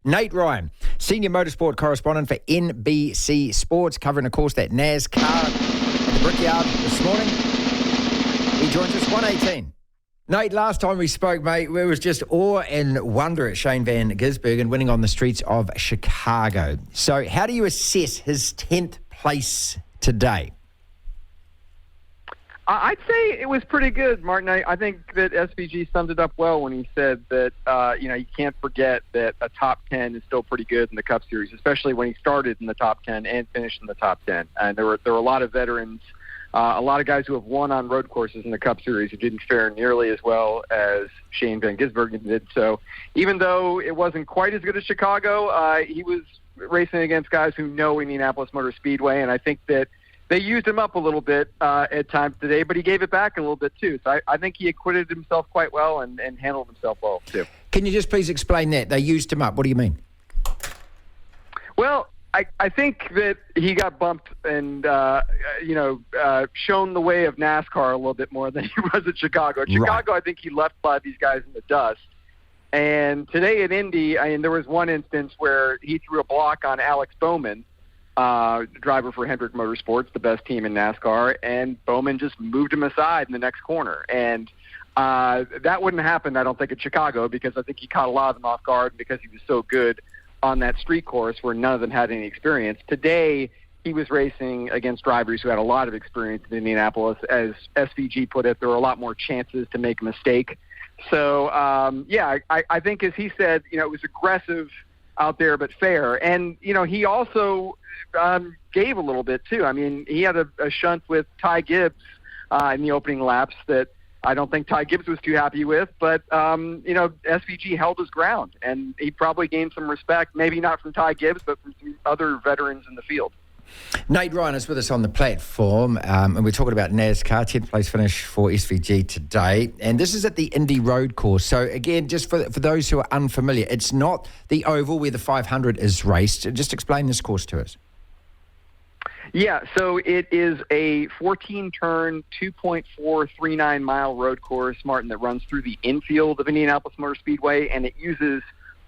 Nate Ryan, senior motorsport correspondent for NBC Sports, covering, of course, that NASCAR at the Brickyard this morning. He joins us 1:18. Nate, last time we spoke, mate, there was just awe and wonder at Shane van Gisbergen winning on the streets of Chicago. So how do you assess his 10th place today? I'd say it was pretty good, Martin. I think that SVG summed it up well when he said that, you can't forget that a top 10 is still pretty good in the Cup Series, especially when he started in the top 10 and finished in the top 10. And there were a lot of veterans, a lot of guys who have won on road courses in the Cup Series who didn't fare nearly as well as Shane van Gisbergen did. So even though it wasn't quite as good as Chicago, he was racing against guys who know Indianapolis Motor Speedway, and I think that they used him up a little bit at times today, but he gave it back a little bit too. So I think he acquitted himself quite well and handled himself well too. Can you just please explain that? They used him up. What do you mean? Well, I think that he got bumped and, shown the way of NASCAR a little bit more than he was at Chicago. At Chicago, I think he left by these guys in the dust. And today at Indy, there was one instance where he threw a block on Alex Bowman, driver for Hendrick Motorsports, the best team in NASCAR, and Bowman just moved him aside in the next corner. And that wouldn't happen, I don't think, at Chicago, because I think he caught a lot of them off guard because he was so good on that street course where none of them had any experience. Today, he was racing against drivers who had a lot of experience in Indianapolis. As SVG put it, there were a lot more chances to make a mistake. So, I think, as he said, it was aggressive out there but fair. And, he also gave a little bit, too. He had a shunt with Ty Gibbs in the opening laps that I don't think Ty Gibbs was too happy with, but, SVG held his ground, and he probably gained some respect, maybe not from Ty Gibbs, but from some other veterans in the field. Nate Ryan is with us on the platform, and we're talking about NASCAR, 10th place finish for SVG today, and this is at the Indy road course. So, again, just for those who are unfamiliar, it's not the oval where the 500 is raced. Just explain this course to us. Yeah, so it is a 14-turn, 2.439-mile road course, Martin, that runs through the infield of Indianapolis Motor Speedway, and it uses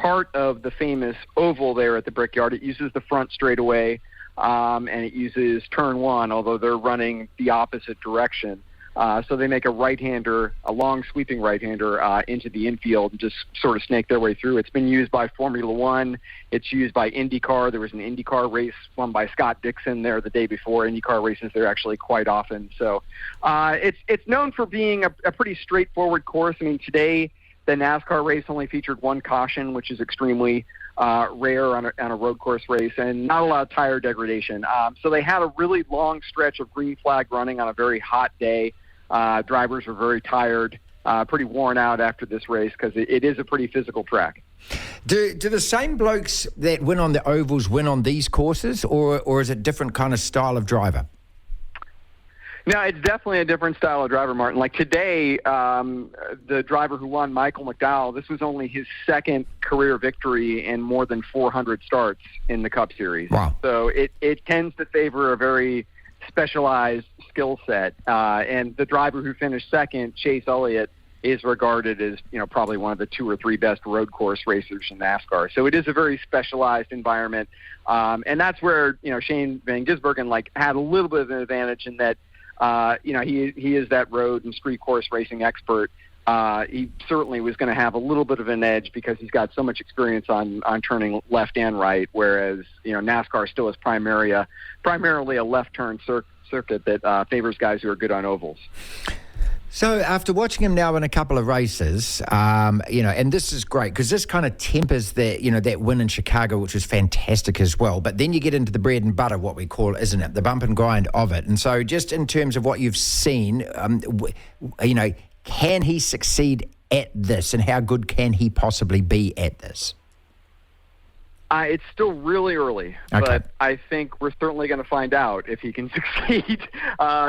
part of the famous oval there at the Brickyard. It uses the front straightaway, and it uses turn one, although they're running the opposite direction. So they make a right-hander, a long sweeping right-hander into the infield and just sort of snake their way through. It's been used by Formula One. It's used by IndyCar. There was an IndyCar race won by Scott Dixon there the day before. IndyCar races there actually quite often. So it's known for being a pretty straightforward course. Today the NASCAR race only featured one caution, which is extremely rare on a road course race, and not a lot of tire degradation. So they had a really long stretch of green flag running on a very hot day. Drivers were very tired, pretty worn out after this race because it is a pretty physical track. Do the same blokes that win on the ovals win on these courses, or is it different kind of style of driver? No, it's definitely a different style of driver, Martin. Like today, the driver who won, Michael McDowell, this was only his second career victory in more than 400 starts in the Cup Series. Wow. So it tends to favor a very specialized skill set. And the driver who finished second, Chase Elliott, is regarded as, probably one of the 2 or 3 best road course racers in NASCAR. So it is a very specialized environment. And that's where, Shane van Gisbergen, had a little bit of an advantage in that, he is that road and street course racing expert. He certainly was going to have a little bit of an edge because he's got so much experience on turning left and right, whereas, NASCAR still is primarily a left turn circuit that favors guys who are good on ovals. So after watching him now in a couple of races, and this is great because this kind of tempers that win in Chicago, which was fantastic as well. But then you get into the bread and butter, what we call, isn't it? The bump and grind of it. And so just in terms of what you've seen, can he succeed at this, and how good can he possibly be at this? It's still really early, but I think we're certainly going to find out if he can succeed.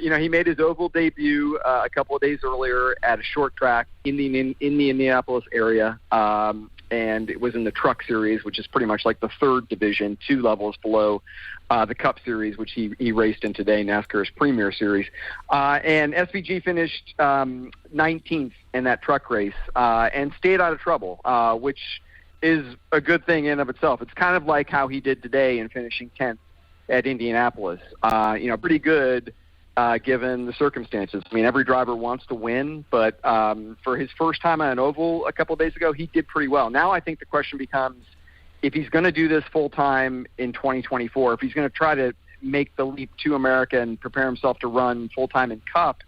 He made his oval debut a couple of days earlier at a short track in the Indianapolis area, and it was in the Truck Series, which is pretty much like the third division, 2 levels below the Cup Series, which he raced in today, NASCAR's Premier Series. And SVG finished 19th in that truck race and stayed out of trouble, which is a good thing in and of itself. It's kind of like how he did today in finishing 10th at Indianapolis. Pretty good given the circumstances. I mean, every driver wants to win, but for his first time on an oval a couple of days ago, he did pretty well. Now I think the question becomes, if he's going to do this full-time in 2024, if he's going to try to make the leap to America and prepare himself to run full-time in Cup,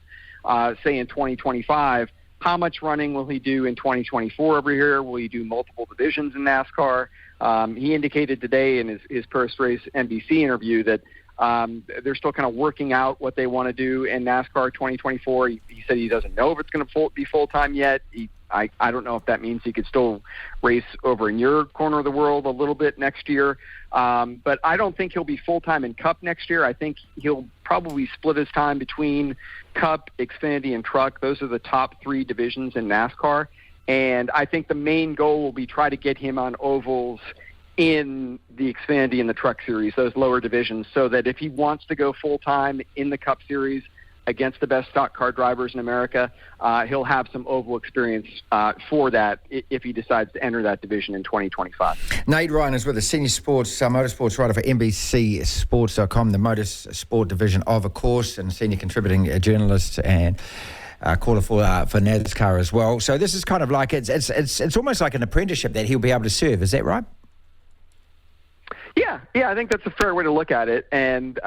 say in 2025, how much running will he do in 2024 over here? Will he do multiple divisions in NASCAR? He indicated today in his post-race NBC interview that they're still kind of working out what they want to do in NASCAR 2024. He said he doesn't know if it's going to be full-time yet. I don't know if that means he could still race over in your corner of the world a little bit next year. But I don't think he'll be full-time in Cup next year. I think he'll probably split his time between Cup, Xfinity, and Truck. Those are the top 3 divisions in NASCAR. And I think the main goal will be try to get him on ovals in the Xfinity and the Truck Series, those lower divisions, so that if he wants to go full-time in the Cup Series against the best stock car drivers in America, he'll have some oval experience for that if he decides to enter that division in 2025. Nate Ryan is with us, senior motorsports writer for NBC Sports.com, the motorsport division of course, and senior contributing journalist and caller for NASCAR as well. So this is kind of like, it's almost like an apprenticeship that he'll be able to serve. Is that right? Yeah, I think that's a fair way to look at it. And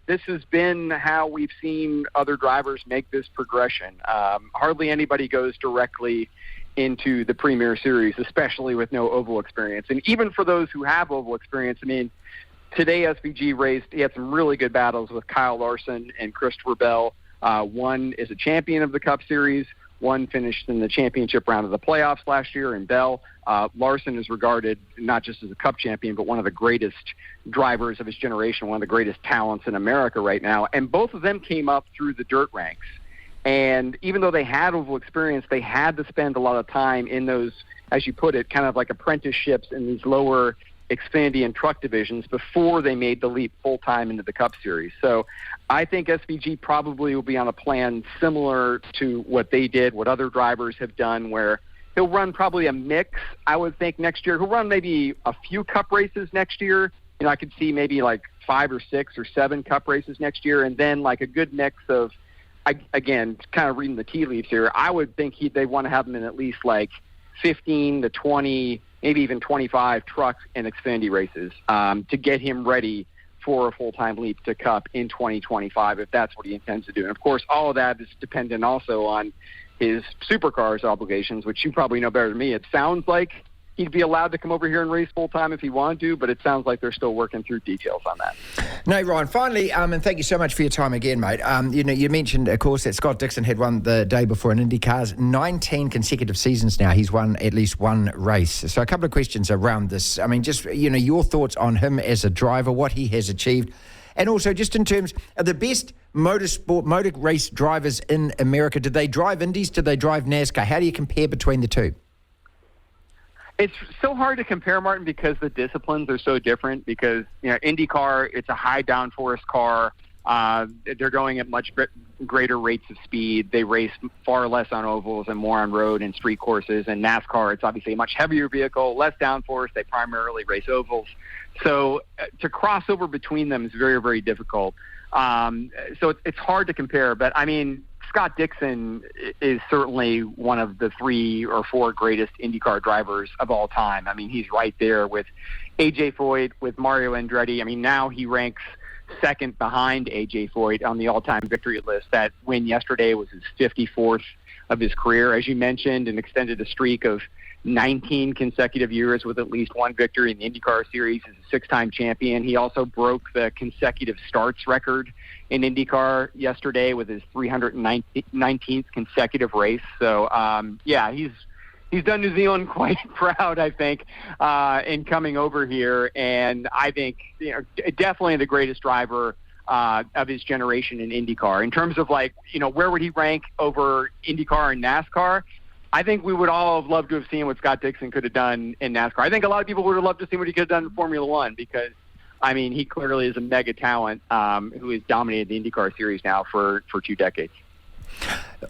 this has been how we've seen other drivers make this progression. Hardly anybody goes directly into the Premier Series, especially with no oval experience. And even for those who have oval experience, I mean, today SVG raced, he had some really good battles with Kyle Larson and Christopher Bell. One is a champion of the Cup Series. One finished in the championship round of the playoffs last year in Bell. Larson is regarded not just as a Cup champion, but one of the greatest drivers of his generation, one of the greatest talents in America right now. And both of them came up through the dirt ranks. And even though they had oval experience, they had to spend a lot of time in those, as you put it, kind of like apprenticeships in these lower Xfinity and Truck divisions before they made the leap full-time into the Cup Series. So I think SVG probably will be on a plan similar to what they did, what other drivers have done, where he'll run probably a mix, I would think, next year. He'll run maybe a few Cup races next year. You know, I could see maybe like 5 or 6 or 7 Cup races next year, and then like a good mix of, again, kind of reading the tea leaves here, I would think they want to have him in at least like 15 to 20, maybe even 25 Truck and Xfinity races to get him ready for a full-time leap to Cup in 2025, if that's what he intends to do. And, of course, all of that is dependent also on his Supercars obligations, which you probably know better than me. It sounds like he'd be allowed to come over here and race full-time if he wanted to, but it sounds like they're still working through details on that. Nate Ryan, finally, and thank you so much for your time again, mate. You mentioned, of course, that Scott Dixon had won the day before in Indy cars. 19 consecutive seasons now, he's won at least one race. So a couple of questions around this. I mean, just, your thoughts on him as a driver, what he has achieved, and also just in terms of the best motor race drivers in America. Did they drive Indies? Did they drive NASCAR? How do you compare between the two? It's so hard to compare, Martin, because the disciplines are so different. Because, IndyCar, it's a high downforce car. They're going at much greater rates of speed. They race far less on ovals and more on road and street courses. And NASCAR, it's obviously a much heavier vehicle, less downforce. They primarily race ovals. So to cross over between them is very, very difficult. So it's hard to compare. But, I mean, Scott Dixon is certainly one of the 3 or 4 greatest IndyCar drivers of all time. I mean, he's right there with A.J. Foyt, with Mario Andretti. I mean, now he ranks second behind A.J. Foyt on the all-time victory list. That win yesterday was his 54th of his career, as you mentioned, and extended a streak of 19 consecutive years with at least one victory in the IndyCar Series. He's a 6-time champion. He also broke the consecutive starts record in IndyCar yesterday with his 319th consecutive race. So, he's done New Zealand quite proud, I think, in coming over here. And I think, definitely the greatest driver of his generation in IndyCar. In terms of where would he rank over IndyCar and NASCAR? I think we would all have loved to have seen what Scott Dixon could have done in NASCAR. I think a lot of people would have loved to see what he could have done in Formula One because, I mean, he clearly is a mega talent who has dominated the IndyCar Series now for 2 decades.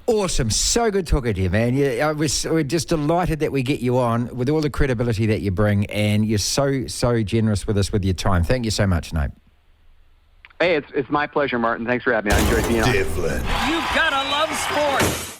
Awesome. So good talking to you, man. We're just delighted that we get you on with all the credibility that you bring, and you're so generous with us with your time. Thank you so much, Nate. Hey, it's my pleasure, Martin. Thanks for having me. I enjoyed being on. Devlin. You've got to love sports.